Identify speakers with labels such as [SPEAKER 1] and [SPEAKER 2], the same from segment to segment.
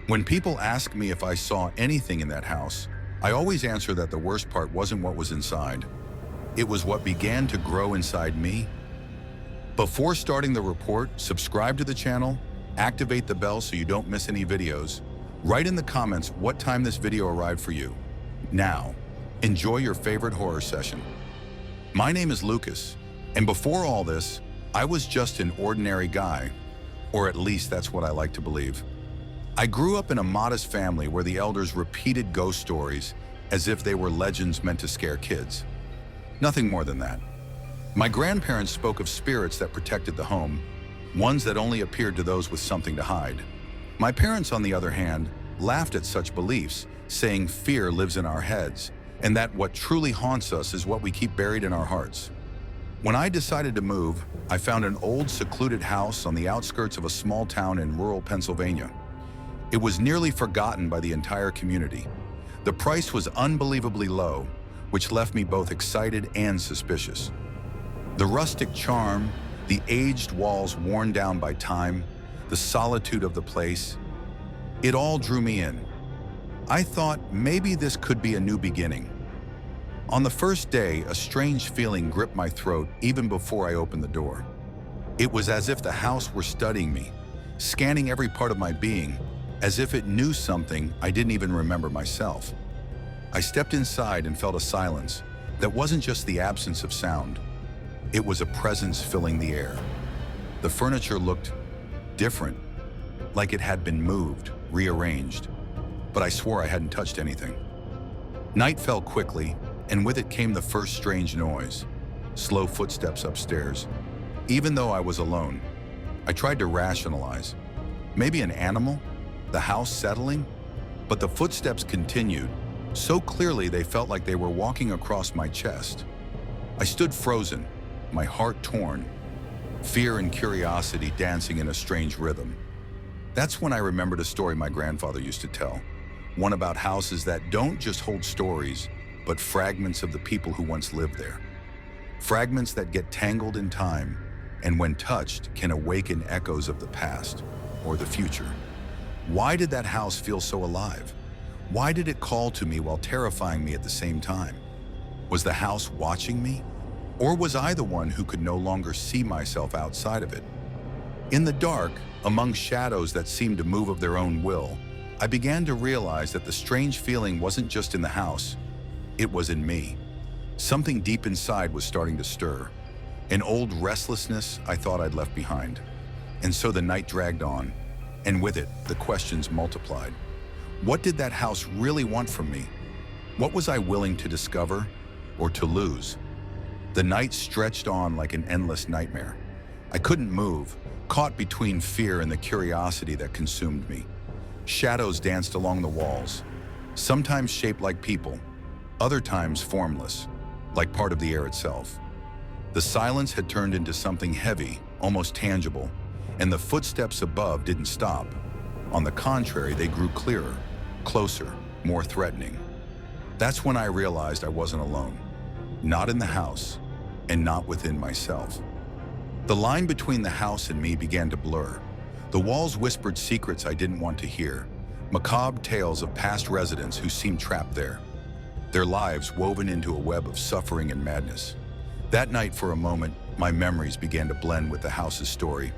[SPEAKER 1] When people ask me if I saw anything in that house, I always answer that the worst part wasn't what was inside. It was what began to grow inside me. Before starting the report, subscribe to the channel, activate the bell so you don't miss any videos. Write in the comments what time this video arrived for you. Now, enjoy your favorite horror session. My name is Lucas, and before all this, I was just an ordinary guy, or at least that's what I like to believe. I grew up in a modest family where the elders repeated ghost stories as if they were legends meant to scare kids. Nothing more than that. My grandparents spoke of spirits that protected the home, ones that only appeared to those with something to hide. My parents, on the other hand, laughed at such beliefs, saying fear lives in our heads, and that what truly haunts us is what we keep buried in our hearts. When I decided to move, I found an old secluded house on the outskirts of a small town in rural Pennsylvania. It was nearly forgotten by the entire community. The price was unbelievably low, which left me both excited and suspicious. The rustic charm, the aged walls worn down by time, the solitude of the place, it all drew me in. I thought maybe this could be a new beginning. On the first day, a strange feeling gripped my throat even before I opened the door. It was as if the house were studying me, scanning every part of my being, as if it knew something I didn't even remember myself. I stepped inside and felt a silence that wasn't just the absence of sound. It was a presence filling the air. The furniture looked different, like it had been moved, rearranged, but I swore I hadn't touched anything. Night fell quickly, and with it came the first strange noise, slow footsteps upstairs. Even though I was alone, I tried to rationalize. Maybe an animal? The house settling? But the footsteps continued, so clearly they felt like they were walking across my chest. I stood frozen, my heart torn, fear and curiosity dancing in a strange rhythm. That's when I remembered a story my grandfather used to tell, one about houses that don't just hold stories, but fragments of the people who once lived there. Fragments that get tangled in time, and when touched, can awaken echoes of the past or the future. Why did that house feel so alive? Why did it call to me while terrifying me at the same time? Was the house watching me? Or was I the one who could no longer see myself outside of it? In the dark, among shadows that seemed to move of their own will, I began to realize that the strange feeling wasn't just in the house, it was in me. Something deep inside was starting to stir, an old restlessness I thought I'd left behind. And so the night dragged on, and with it, the questions multiplied. What did that house really want from me? What was I willing to discover or to lose? The night stretched on like an endless nightmare. I couldn't move, caught between fear and the curiosity that consumed me. Shadows danced along the walls, sometimes shaped like people, other times formless, like part of the air itself. The silence had turned into something heavy, almost tangible, and the footsteps above didn't stop. On the contrary, they grew clearer, closer, more threatening. That's when I realized I wasn't alone, not in the house, and not within myself. The line between the house and me began to blur. The walls whispered secrets I didn't want to hear, macabre tales of past residents who seemed trapped there, their lives woven into a web of suffering and madness. That night, for a moment, my memories began to blend with the house's story.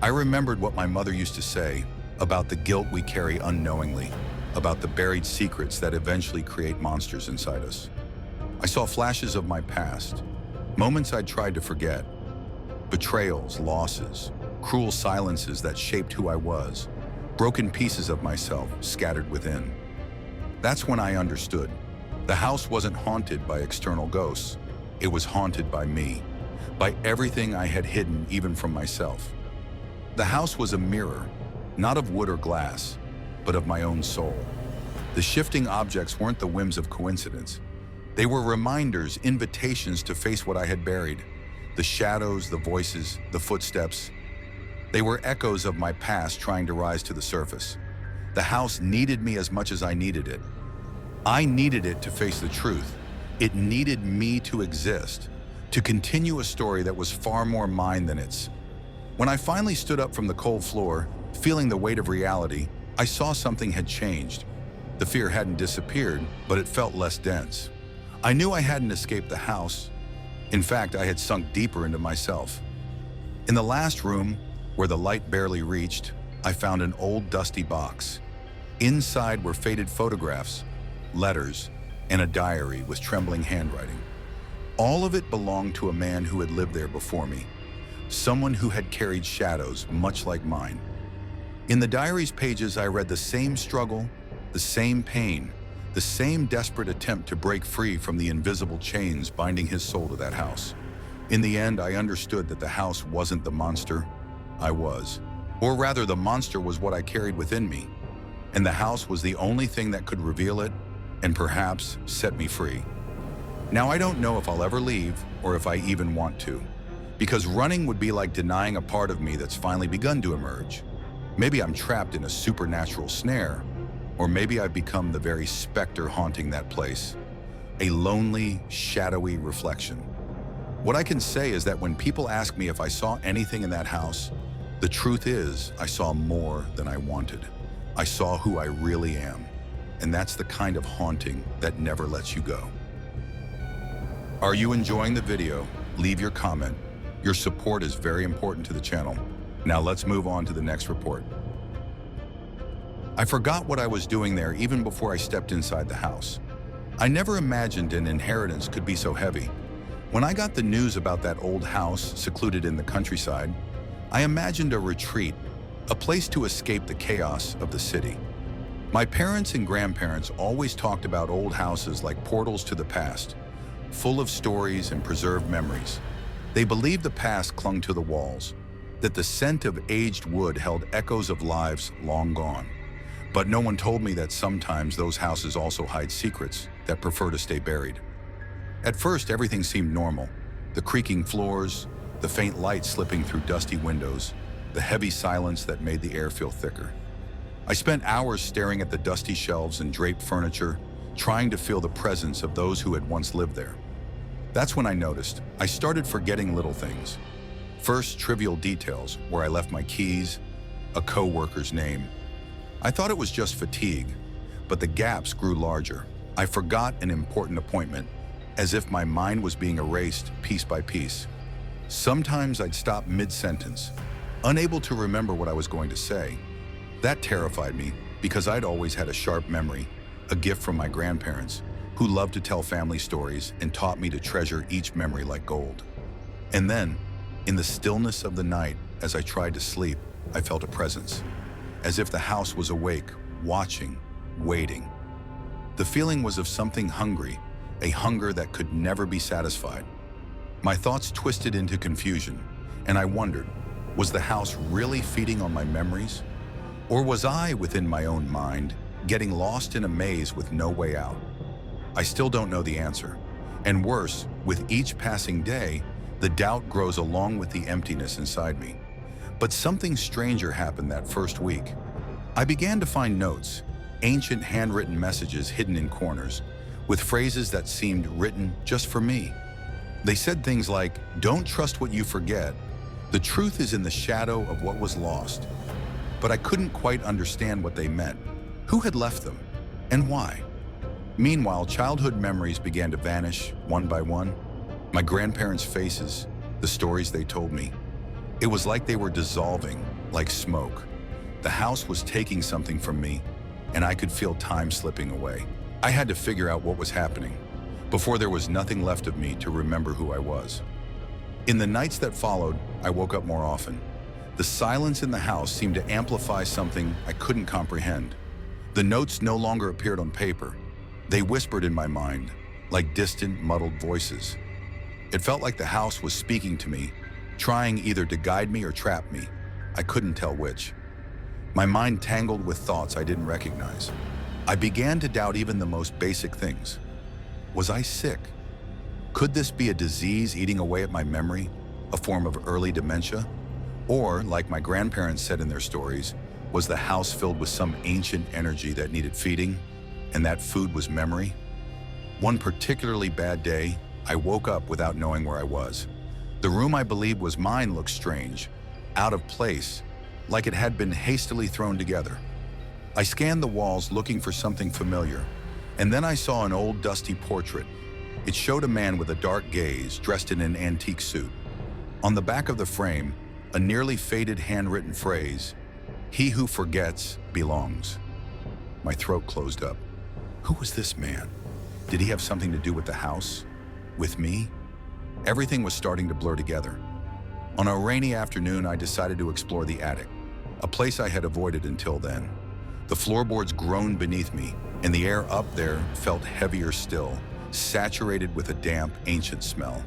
[SPEAKER 1] I remembered what my mother used to say about the guilt we carry unknowingly, about the buried secrets that eventually create monsters inside us. I saw flashes of my past, moments I'd tried to forget, betrayals, losses, cruel silences that shaped who I was, broken pieces of myself scattered within. That's when I understood. The house wasn't haunted by external ghosts. It was haunted by me, by everything I had hidden even from myself. The house was a mirror, not of wood or glass, but of my own soul. The shifting objects weren't the whims of coincidence. They were reminders, invitations to face what I had buried. The shadows, the voices, the footsteps. They were echoes of my past trying to rise to the surface. The house needed me as much as I needed it. I needed it to face the truth. It needed me to exist, to continue a story that was far more mine than its. When I finally stood up from the cold floor, feeling the weight of reality, I saw something had changed. The fear hadn't disappeared, but it felt less dense. I knew I hadn't escaped the house. In fact, I had sunk deeper into myself. In the last room, where the light barely reached, I found an old dusty box. Inside were faded photographs, letters, and a diary with trembling handwriting. All of it belonged to a man who had lived there before me, someone who had carried shadows much like mine. In the diary's pages, I read the same struggle, the same pain, the same desperate attempt to break free from the invisible chains binding his soul to that house. In the end, I understood that the house wasn't the monster I was. Or rather, the monster was what I carried within me, and the house was the only thing that could reveal it and perhaps set me free. Now, I don't know if I'll ever leave or if I even want to, because running would be like denying a part of me that's finally begun to emerge. Maybe I'm trapped in a supernatural snare, or maybe I've become the very specter haunting that place, a lonely, shadowy reflection. What I can say is that when people ask me if I saw anything in that house, the truth is I saw more than I wanted. I saw who I really am, and that's the kind of haunting that never lets you go. Are you enjoying the video? Leave your comment. Your support is very important to the channel. Now let's move on to the next report. I forgot what I was doing there even before I stepped inside the house. I never imagined an inheritance could be so heavy. When I got the news about that old house secluded in the countryside, I imagined a retreat, a place to escape the chaos of the city. My parents and grandparents always talked about old houses like portals to the past, full of stories and preserved memories. They believed the past clung to the walls, that the scent of aged wood held echoes of lives long gone. But no one told me that sometimes those houses also hide secrets that prefer to stay buried. At first, everything seemed normal. The creaking floors, the faint light slipping through dusty windows, the heavy silence that made the air feel thicker. I spent hours staring at the dusty shelves and draped furniture, trying to feel the presence of those who had once lived there. That's when I noticed I started forgetting little things. First, trivial details, where I left my keys, a co-worker's name. I thought it was just fatigue, but the gaps grew larger. I forgot an important appointment, as if my mind was being erased piece by piece. Sometimes I'd stop mid-sentence, unable to remember what I was going to say. That terrified me because I'd always had a sharp memory, a gift from my grandparents, who loved to tell family stories and taught me to treasure each memory like gold. And then, in the stillness of the night, as I tried to sleep, I felt a presence, as if the house was awake, watching, waiting. The feeling was of something hungry, a hunger that could never be satisfied. My thoughts twisted into confusion, and I wondered, was the house really feeding on my memories? Or was I, within my own mind, getting lost in a maze with no way out? I still don't know the answer. And worse, with each passing day, the doubt grows along with the emptiness inside me. But something stranger happened that first week. I began to find notes, ancient handwritten messages hidden in corners, with phrases that seemed written just for me. They said things like, "Don't trust what you forget. The truth is in the shadow of what was lost." But I couldn't quite understand what they meant. Who had left them? And why? Meanwhile, childhood memories began to vanish one by one. My grandparents' faces, the stories they told me. It was like they were dissolving, like smoke. The house was taking something from me, and I could feel time slipping away. I had to figure out what was happening before there was nothing left of me to remember who I was. In the nights that followed, I woke up more often. The silence in the house seemed to amplify something I couldn't comprehend. The notes no longer appeared on paper. They whispered in my mind, like distant, muddled voices. It felt like the house was speaking to me, trying either to guide me or trap me. I couldn't tell which. My mind tangled with thoughts I didn't recognize. I began to doubt even the most basic things. Was I sick? Could this be a disease eating away at my memory, a form of early dementia? Or, like my grandparents said in their stories, was the house filled with some ancient energy that needed feeding, and that food was memory? One particularly bad day, I woke up without knowing where I was. The room I believed was mine looked strange, out of place, like it had been hastily thrown together. I scanned the walls looking for something familiar, and then I saw an old dusty portrait. It showed a man with a dark gaze, dressed in an antique suit. On the back of the frame, a nearly faded handwritten phrase, "He who forgets belongs." My throat closed up. Who was this man? Did he have something to do with the house? With me? Everything was starting to blur together. On a rainy afternoon, I decided to explore the attic, a place I had avoided until then. The floorboards groaned beneath me, and the air up there felt heavier still, saturated with a damp, ancient smell.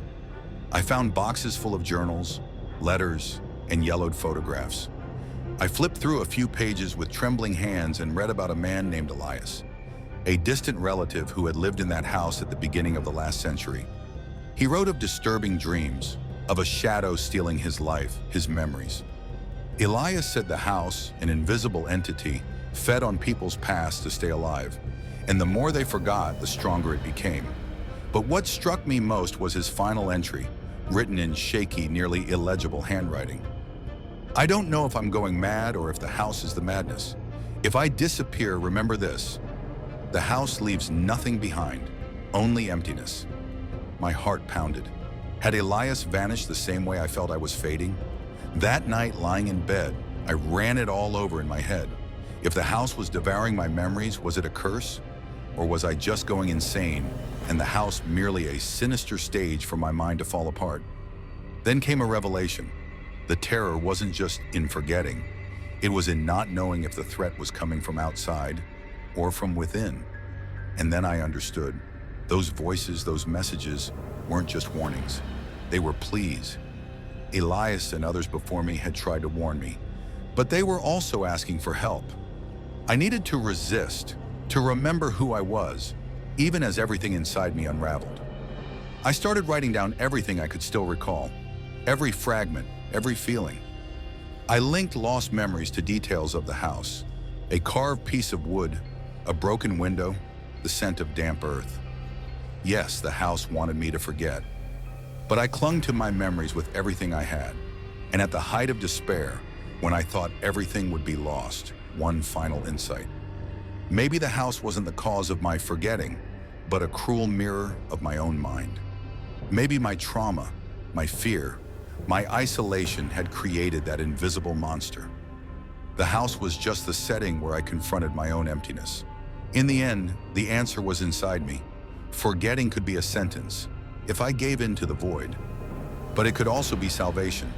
[SPEAKER 1] I found boxes full of journals, letters, and yellowed photographs. I flipped through a few pages with trembling hands and read about a man named Elias, a distant relative who had lived in that house at the beginning of the last century. He wrote of disturbing dreams, of a shadow stealing his life, his memories. Elias said the house, an invisible entity, fed on people's past to stay alive, and the more they forgot, the stronger it became. But what struck me most was his final entry, written in shaky, nearly illegible handwriting. I don't know if I'm going mad or if the house is the madness. If I disappear, remember this: the house leaves nothing behind, only emptiness. My heart pounded. Had Elias vanished the same way I felt I was fading? That night, lying in bed, I ran it all over in my head. If the house was devouring my memories, was it a curse? Or was I just going insane, and the house merely a sinister stage for my mind to fall apart? Then came a revelation. The terror wasn't just in forgetting. It was in not knowing if the threat was coming from outside or from within. And then I understood. Those voices, those messages, weren't just warnings. They were pleas. Elias and others before me had tried to warn me, but they were also asking for help. I needed to resist, to remember who I was, even as everything inside me unraveled. I started writing down everything I could still recall, every fragment, every feeling. I linked lost memories to details of the house: a carved piece of wood, a broken window, the scent of damp earth. Yes, the house wanted me to forget, but I clung to my memories with everything I had. And at the height of despair, when I thought everything would be lost, one final insight. Maybe the house wasn't the cause of my forgetting, but a cruel mirror of my own mind. Maybe my trauma, my fear, my isolation had created that invisible monster. The house was just the setting where I confronted my own emptiness. In the end, the answer was inside me. Forgetting could be a sentence, if I gave in to the void. But it could also be salvation,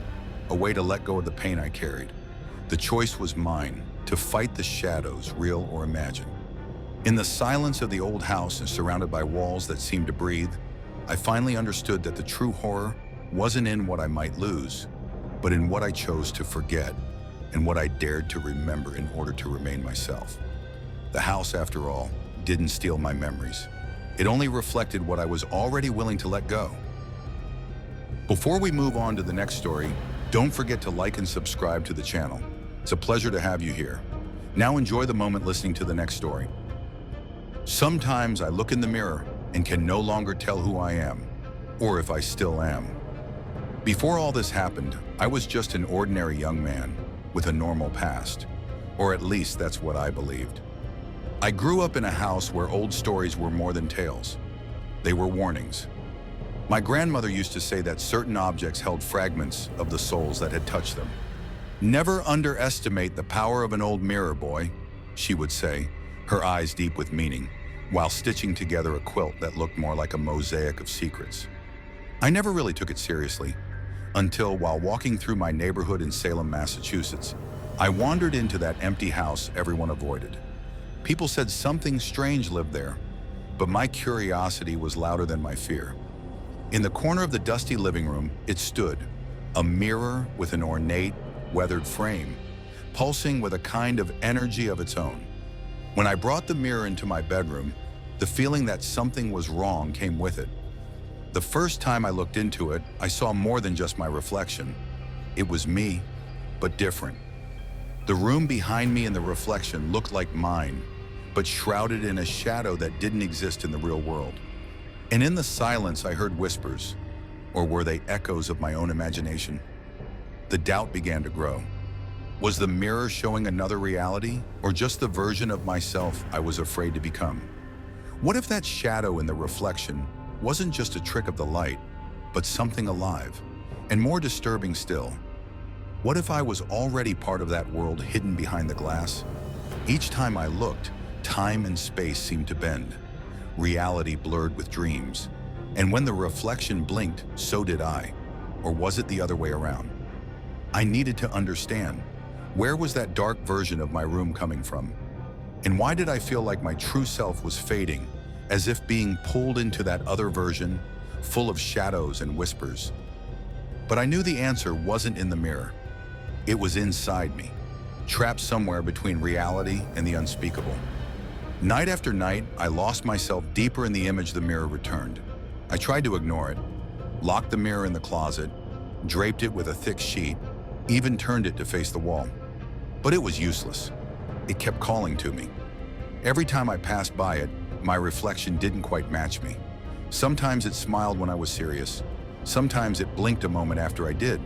[SPEAKER 1] a way to let go of the pain I carried. The choice was mine, to fight the shadows, real or imagined. In the silence of the old house and surrounded by walls that seemed to breathe, I finally understood that the true horror wasn't in what I might lose, but in what I chose to forget and what I dared to remember in order to remain myself. The house, after all, didn't steal my memories. It only reflected what I was already willing to let go. Before we move on to the next story, don't forget to like and subscribe to the channel. It's a pleasure to have you here. Now enjoy the moment listening to the next story. Sometimes I look in the mirror and can no longer tell who I am, or if I still am. Before all this happened, I was just an ordinary young man with a normal past, or at least that's what I believed. I grew up in a house where old stories were more than tales. They were warnings. My grandmother used to say that certain objects held fragments of the souls that had touched them. "Never underestimate the power of an old mirror, boy," she would say, her eyes deep with meaning, while stitching together a quilt that looked more like a mosaic of secrets. I never really took it seriously, until while walking through my neighborhood in Salem, Massachusetts, I wandered into that empty house everyone avoided. People said something strange lived there, but my curiosity was louder than my fear. In the corner of the dusty living room, it stood, a mirror with an ornate, weathered frame, pulsing with a kind of energy of its own. When I brought the mirror into my bedroom, the feeling that something was wrong came with it. The first time I looked into it, I saw more than just my reflection. It was me, but different. The room behind me in the reflection looked like mine, but shrouded in a shadow that didn't exist in the real world. And in the silence, I heard whispers, or were they echoes of my own imagination? The doubt began to grow. Was the mirror showing another reality, or just the version of myself I was afraid to become? What if that shadow in the reflection wasn't just a trick of the light, but something alive? And more disturbing still, what if I was already part of that world hidden behind the glass? Each time I looked, time and space seemed to bend. Reality blurred with dreams. And when the reflection blinked, so did I. Or was it the other way around? I needed to understand. Where was that dark version of my room coming from? And why did I feel like my true self was fading, as if being pulled into that other version, full of shadows and whispers? But I knew the answer wasn't in the mirror. It was inside me, trapped somewhere between reality and the unspeakable. Night after night, I lost myself deeper in the image the mirror returned. I tried to ignore it, locked the mirror in the closet, draped it with a thick sheet, even turned it to face the wall. But it was useless. It kept calling to me. Every time I passed by it, my reflection didn't quite match me. Sometimes it smiled when I was serious. Sometimes it blinked a moment after I did.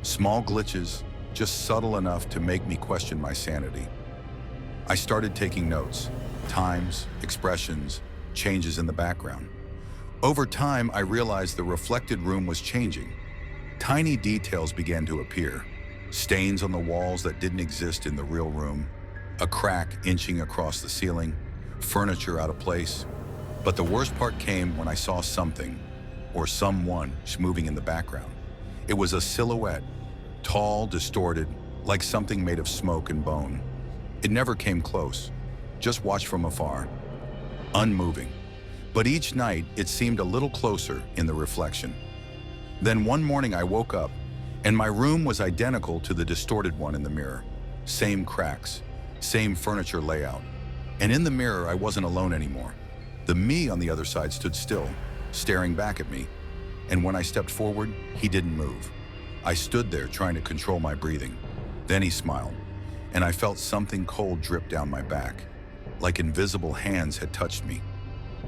[SPEAKER 1] Small glitches, just subtle enough to make me question my sanity. I started taking notes, times, expressions, changes in the background. Over time, I realized the reflected room was changing. Tiny details began to appear. Stains on the walls that didn't exist in the real room, a crack inching across the ceiling, furniture out of place. But the worst part came when I saw something, or someone, moving in the background. It was a silhouette, tall, distorted, like something made of smoke and bone. It never came close, just watched from afar, unmoving. But each night, it seemed a little closer in the reflection. Then one morning I woke up, and my room was identical to the distorted one in the mirror. Same cracks, same furniture layout. And in the mirror, I wasn't alone anymore. The me on the other side stood still, staring back at me. And when I stepped forward, he didn't move. I stood there trying to control my breathing. Then he smiled, and I felt something cold drip down my back, like invisible hands had touched me.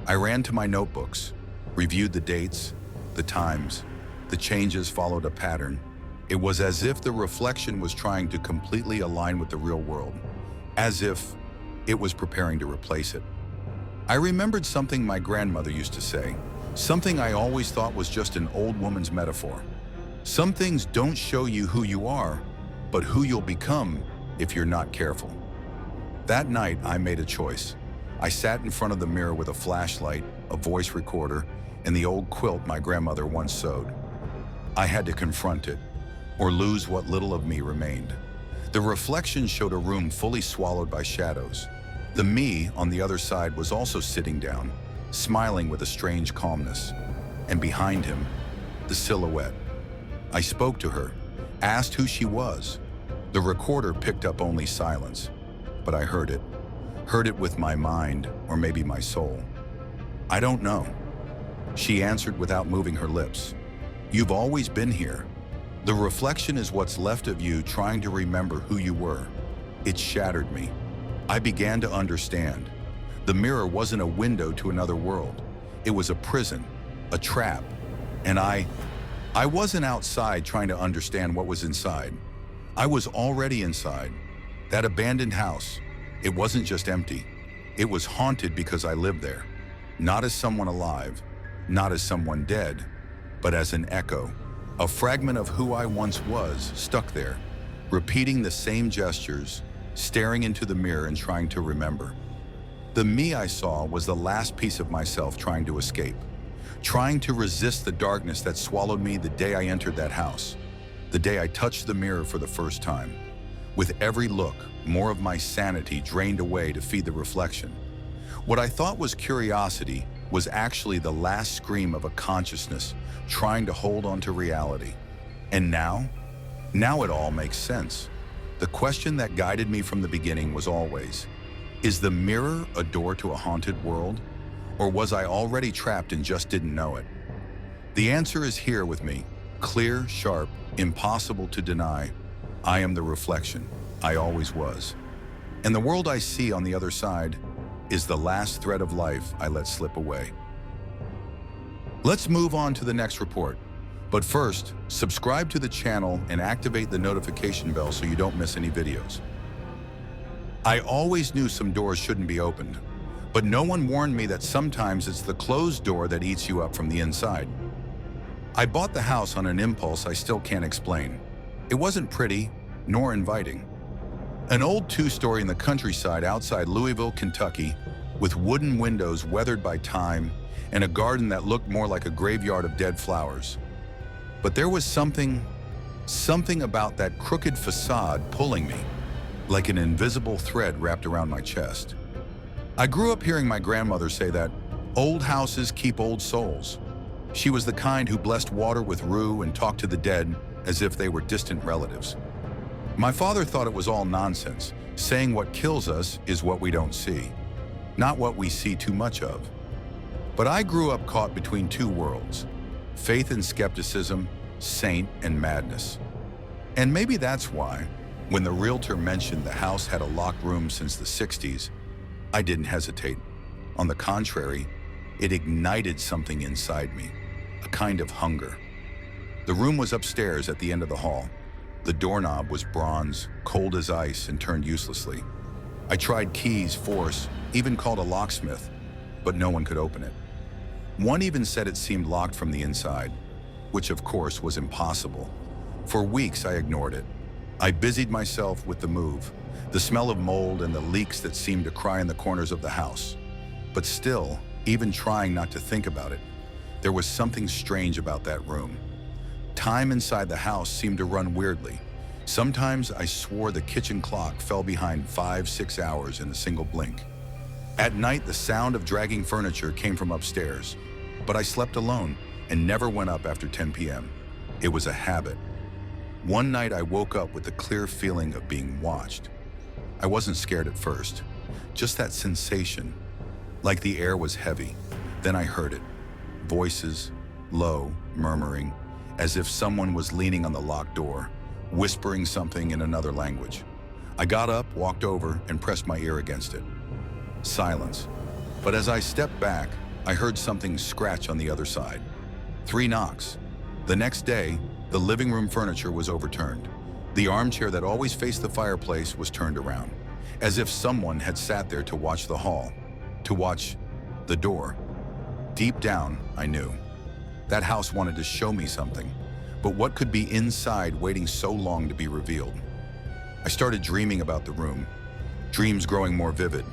[SPEAKER 1] I ran to my notebooks, reviewed the dates, the times. The changes followed a pattern. It was as if the reflection was trying to completely align with the real world, as if it was preparing to replace it. I remembered something my grandmother used to say, something I always thought was just an old woman's metaphor. Some things don't show you who you are, but who you'll become if you're not careful. That night, I made a choice. I sat in front of the mirror with a flashlight, a voice recorder, and the old quilt my grandmother once sewed. I had to confront it, or lose what little of me remained. The reflection showed a room fully swallowed by shadows. The me on the other side was also sitting down, smiling with a strange calmness. And behind him, the silhouette. I spoke to her, asked who she was. The recorder picked up only silence, but I heard it with my mind, or maybe my soul. I don't know. She answered without moving her lips. You've always been here. The reflection is what's left of you trying to remember who you were. It shattered me. I began to understand. The mirror wasn't a window to another world. It was a prison, a trap. And I wasn't outside trying to understand what was inside. I was already inside. That abandoned house, it wasn't just empty. It was haunted because I lived there. Not as someone alive, not as someone dead, but as an echo. A fragment of who I once was stuck there, repeating the same gestures, staring into the mirror and trying to remember. The me I saw was the last piece of myself trying to escape, trying to resist the darkness that swallowed me the day I entered that house, the day I touched the mirror for the first time. With every look, more of my sanity drained away to feed the reflection. What I thought was curiosity was actually the last scream of a consciousness trying to hold on to reality. And now it all makes sense. The question that guided me from the beginning was always, is the mirror a door to a haunted world? Or was I already trapped and just didn't know it? The answer is here with me, clear, sharp, impossible to deny. I am the reflection. I always was. And the world I see on the other side is the last thread of life I let slip away. Let's move on to the next report. But first, subscribe to the channel and activate the notification bell so you don't miss any videos. I always knew some doors shouldn't be opened, but no one warned me that sometimes it's the closed door that eats you up from the inside. I bought the house on an impulse I still can't explain. It wasn't pretty, nor inviting. An old two-story in the countryside outside Louisville, Kentucky, with wooden windows weathered by time and a garden that looked more like a graveyard of dead flowers. But there was something about that crooked facade pulling me, like an invisible thread wrapped around my chest. I grew up hearing my grandmother say that old houses keep old souls. She was the kind who blessed water with rue and talked to the dead as if they were distant relatives. My father thought it was all nonsense, saying what kills us is what we don't see, not what we see too much of. But I grew up caught between two worlds, faith and skepticism, saint and madness. And maybe that's why, when the realtor mentioned the house had a locked room since the 60s, I didn't hesitate. On the contrary, it ignited something inside me, a kind of hunger. The room was upstairs at the end of the hall. The doorknob was bronze, cold as ice, and turned uselessly. I tried keys, force, even called a locksmith, but no one could open it. One even said it seemed locked from the inside, which of course was impossible. For weeks I ignored it. I busied myself with the move, the smell of mold and the leaks that seemed to cry in the corners of the house. But still, even trying not to think about it, there was something strange about that room. Time inside the house seemed to run weirdly. Sometimes I swore the kitchen clock fell behind 5-6 hours in a single blink. At night, the sound of dragging furniture came from upstairs, but I slept alone and never went up after 10 p.m. It was a habit. One night I woke up with the clear feeling of being watched. I wasn't scared at first, just that sensation, like the air was heavy. Then I heard it, voices, low, murmuring, as if someone was leaning on the locked door, whispering something in another language. I got up, walked over, and pressed my ear against it. Silence. But as I stepped back, I heard something scratch on the other side. 3 knocks. The next day, the living room furniture was overturned. The armchair that always faced the fireplace was turned around, as if someone had sat there to watch the hall, to watch the door. Deep down, I knew. That house wanted to show me something, but what could be inside waiting so long to be revealed? I started dreaming about the room, dreams growing more vivid.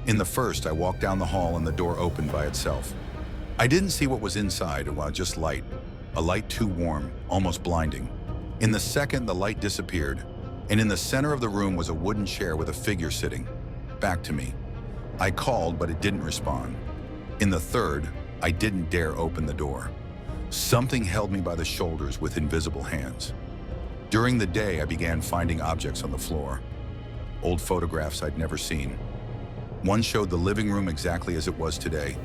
[SPEAKER 1] In the first, I walked down the hall and the door opened by itself. I didn't see what was inside, just light, a light too warm, almost blinding. In the second, the light disappeared, and in the center of the room was a wooden chair with a figure sitting, back to me. I called, but it didn't respond. In the third, I didn't dare open the door. Something held me by the shoulders with invisible hands. During the day, I began finding objects on the floor, old photographs I'd never seen. One showed the living room exactly as it was today,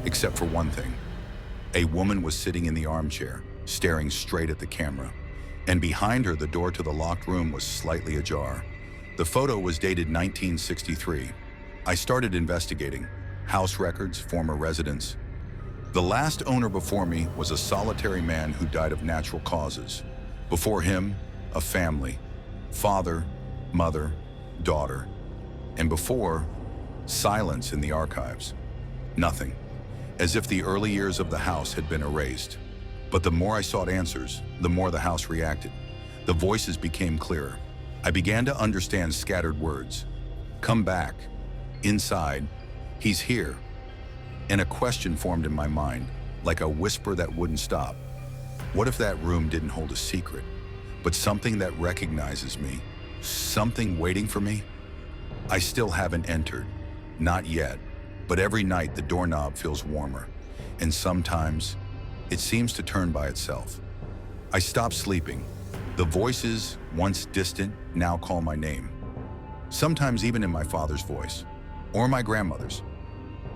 [SPEAKER 1] except for one thing. A woman was sitting in the armchair, staring straight at the camera, and behind her, the door to the locked room was slightly ajar. The photo was dated 1963. I started investigating. House records, former residents. The last owner before me was a solitary man who died of natural causes. Before him, a family, father, mother, daughter. And before, silence in the archives. Nothing. As if the early years of the house had been erased. But the more I sought answers, the more the house reacted. The voices became clearer. I began to understand scattered words. Come back. Inside. He's here. And a question formed in my mind, like a whisper that wouldn't stop. What if that room didn't hold a secret, but something that recognizes me? Something waiting for me? I still haven't entered. Not yet. But every night the doorknob feels warmer. And sometimes it seems to turn by itself. I stop sleeping. The voices, once distant, now call my name. Sometimes even in my father's voice, or my grandmother's.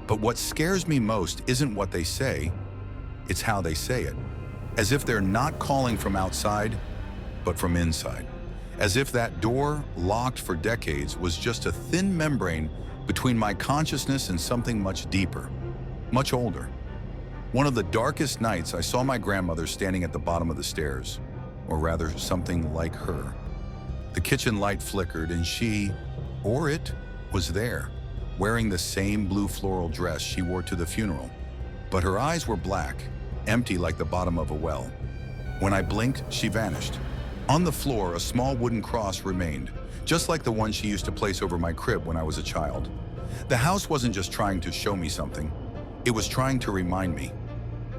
[SPEAKER 1] But what scares me most isn't what they say, it's how they say it. As if they're not calling from outside, but from inside. As if that door, locked for decades, was just a thin membrane between my consciousness and something much deeper, much older. One of the darkest nights, I saw my grandmother standing at the bottom of the stairs, or rather something like her. The kitchen light flickered and she, or it, was there, wearing the same blue floral dress she wore to the funeral. But her eyes were black, empty like the bottom of a well. When I blinked, she vanished. On the floor, a small wooden cross remained, just like the one she used to place over my crib when I was a child. The house wasn't just trying to show me something, it was trying to remind me.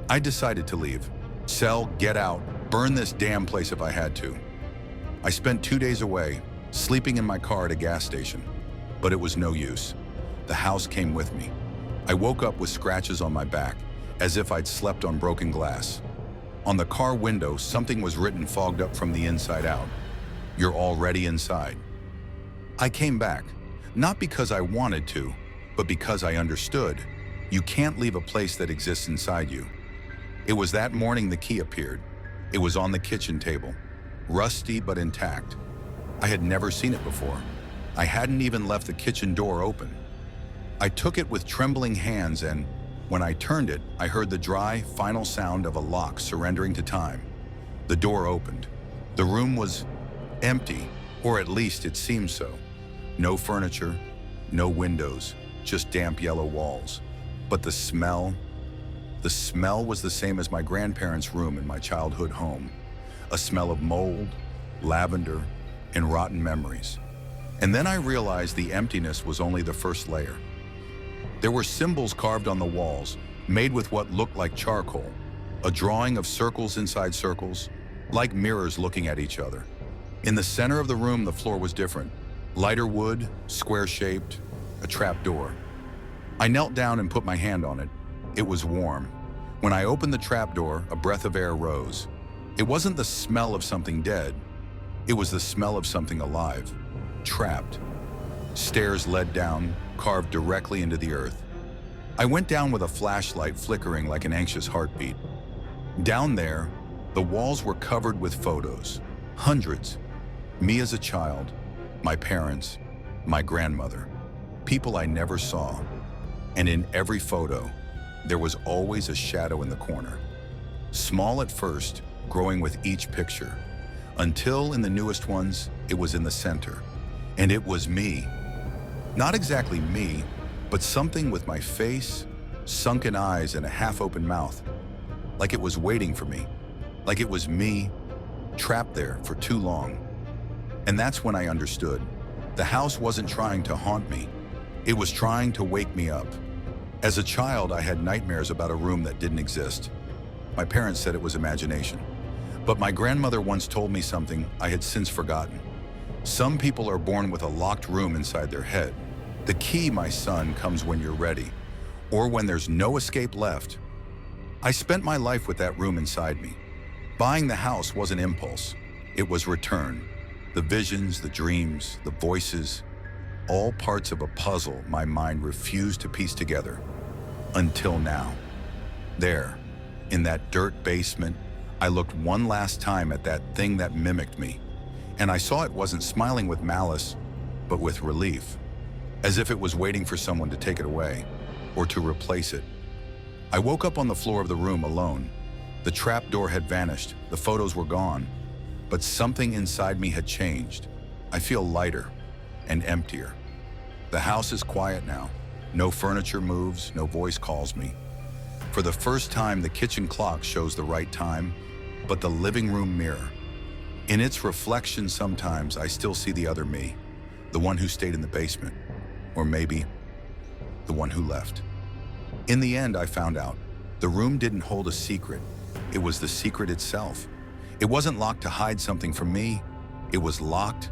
[SPEAKER 1] I decided to leave. Sell, get out, burn this damn place if I had to. I spent 2 days away, sleeping in my car at a gas station. But it was no use. The house came with me. I woke up with scratches on my back, as if I'd slept on broken glass. On the car window, something was written fogged up from the inside out. You're already inside. I came back, not because I wanted to, but because I understood. You can't leave a place that exists inside you. It was that morning the key appeared. It was on the kitchen table, rusty but intact. I had never seen it before. I hadn't even left the kitchen door open. I took it with trembling hands and, when I turned it, I heard the dry, final sound of a lock surrendering to time. The door opened. The room was empty, or at least it seemed so. No furniture, no windows, just damp yellow walls. But the smell was the same as my grandparents' room in my childhood home. A smell of mold, lavender, and rotten memories. And then I realized the emptiness was only the first layer. There were symbols carved on the walls, made with what looked like charcoal, a drawing of circles inside circles, like mirrors looking at each other. In the center of the room, the floor was different. Lighter wood, square-shaped, a trap door. I knelt down and put my hand on it. It was warm. When I opened the trap door, a breath of air rose. It wasn't the smell of something dead. It was the smell of something alive, trapped. Stairs led down, carved directly into the earth. I went down with a flashlight flickering like an anxious heartbeat. Down there, the walls were covered with photos, hundreds. Me as a child, my parents, my grandmother, people I never saw. And in every photo, there was always a shadow in the corner. Small at first, growing with each picture, until in the newest ones, it was in the center. And it was me. Not exactly me, but something with my face, sunken eyes, and a half-open mouth. Like it was waiting for me. Like it was me, trapped there for too long. And that's when I understood. The house wasn't trying to haunt me. It was trying to wake me up. As a child, I had nightmares about a room that didn't exist. My parents said it was imagination. But my grandmother once told me something I had since forgotten. Some people are born with a locked room inside their head. The key, my son, comes when you're ready, or when there's no escape left. I spent my life with that room inside me. Buying the house was an impulse. It was return. The visions, the dreams, the voices, all parts of a puzzle my mind refused to piece together. Until now. There, in that dirt basement, I looked one last time at that thing that mimicked me, and I saw it wasn't smiling with malice, but with relief, as if it was waiting for someone to take it away, or to replace it. I woke up on the floor of the room alone. The trap door had vanished, the photos were gone, but something inside me had changed. I feel lighter and emptier. The house is quiet now. No furniture moves, no voice calls me. For the first time, the kitchen clock shows the right time, but the living room mirror. In its reflection, sometimes I still see the other me, the one who stayed in the basement, or maybe the one who left. In the end, I found out the room didn't hold a secret. It was the secret itself. It wasn't locked to hide something from me. It was locked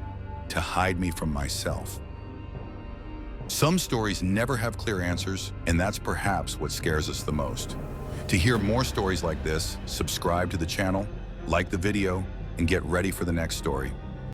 [SPEAKER 1] to hide me from myself. Some stories never have clear answers, and that's perhaps what scares us the most. To hear more stories like this, subscribe to the channel, like the video, and get ready for the next story.